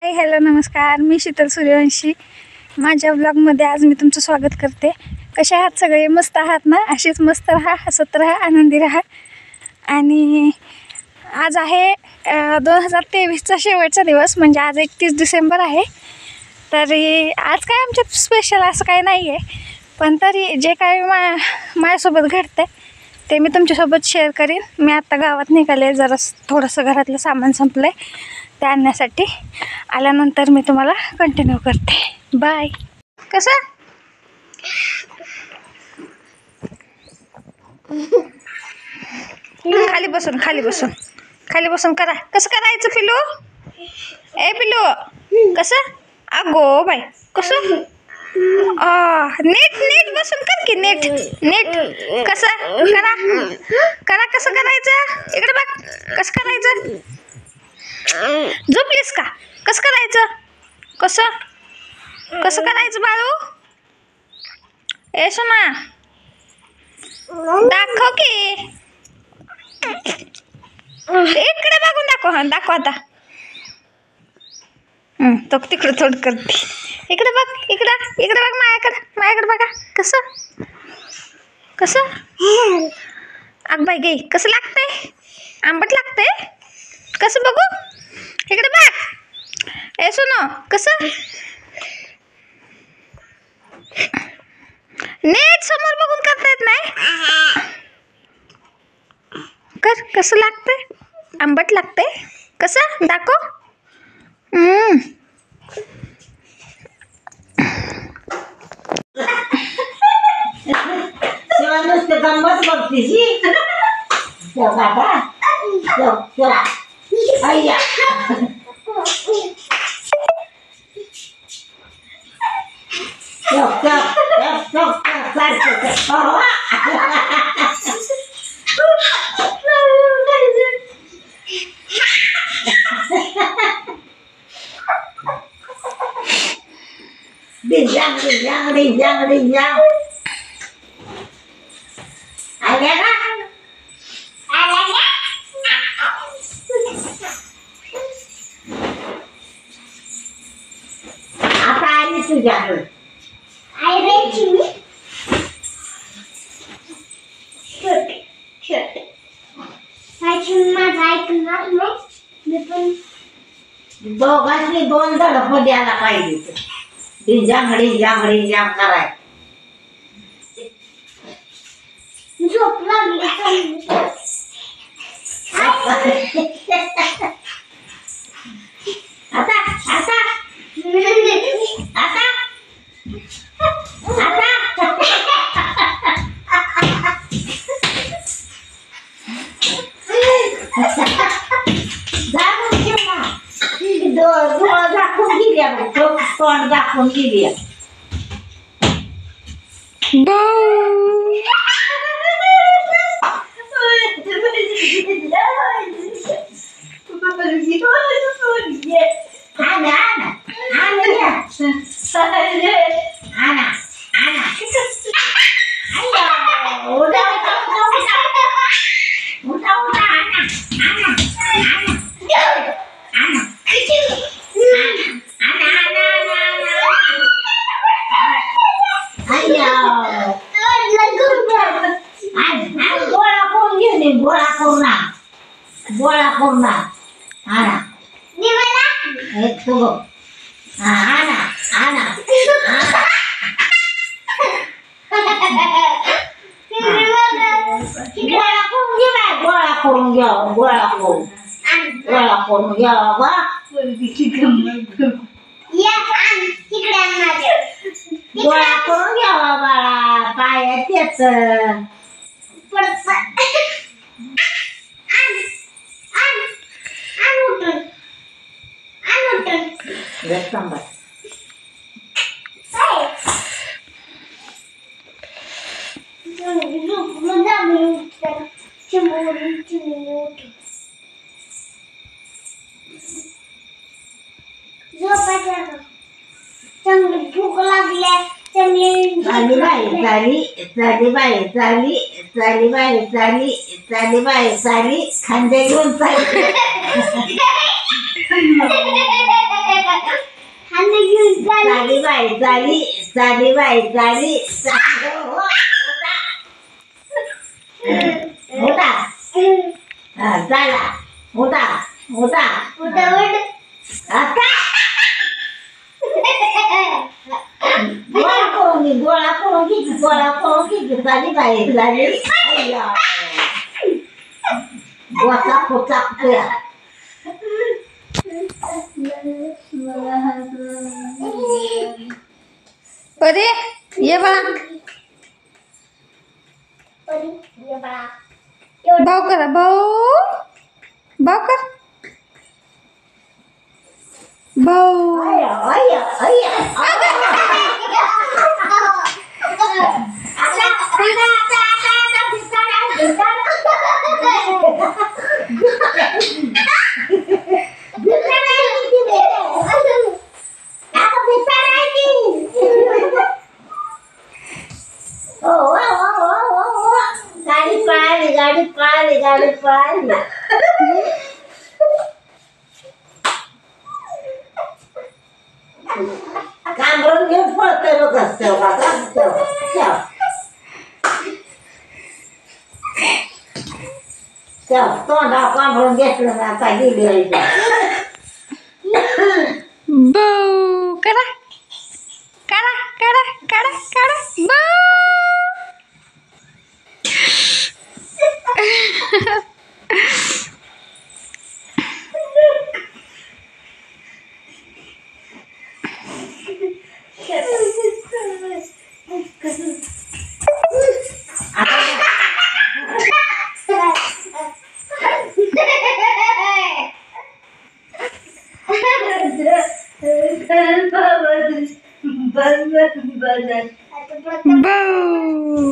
Hello नमस्कार, मी शीतल सूर्यवंशी. माझ्या ब्लॉगमध्ये आज मी तुमचं स्वागत करते. कसे आहात सगळे? मस्त आहात ना? असेच मस्त राहा, हसत राहा, आनंदी राहा. आणि आज आहे 2023चा शेवटचा दिवस, म्हणजे आज 31 डिसेंबर आहे. तरी आज काय आमच्यात स्पेशल असं काही नाही आहे, पण तरी जे काही माझ्यासोबत घडतं ते मी तुमच्यासोबत शेअर करीन. मी आत्ता गावात निघाले, जरा थोडंसं घरातलं सामान संपलं आहे, ते आणण्यासाठी. आल्यानंतर मी तुम्हाला कंटिन्यू करते. बाय. कसं खाली बसून करा. कसं करायचं पिलू? ए पिलू, कसं? अगो बाय, कसं? नीट बसून कर की. नीट कसं करा. कसं करायचं? इकडे बघ. कसं करायचं? झोपलीस का? कसं करायचं? कसं करायचं बाळू? ए सोना, दाखव की. इकडे बघून दाखव आता. तो तिकडे थोड करते. इकडे बघ माझ्याकडे बघा. कसं अग बाई गे, कसं लागतंय? आंबट लागतंय. कसं बघू? इकडे बघ. ए सोनो, कसं? नीट समोर बघून करता येत नाही? कसं लागतंय? आंबट लागतंय. कसं दाखव. गंमत बघतीस अय्या आता आली तुझ्याकडे. दोघांनी दोन धडक द्यायला पाहिजे. जांग कराय. झोप लागली. तोंड दाखवून गेली. गोळा करून आणा. गोळा करून घ्या बाबा. गोळा करून घ्यावा बाळा. पायात येत. चांगली भूक लागल्या. चाली खांदे घेऊन चालली. बाई चाली चाली बाई चाली मोठा झाला मोठा मोठा आता गोळा करून घे चाली बाई चाली गोचा खोचा परी ये बाळा भाऊ करा भाऊ कर भाऊ गाडी पळाली कांबरून घेऊन पळतोय बघ तोंडा कांबरून घेतलं ना आता गेली भाऊ करा करा करा करा करा भाऊ भाऊ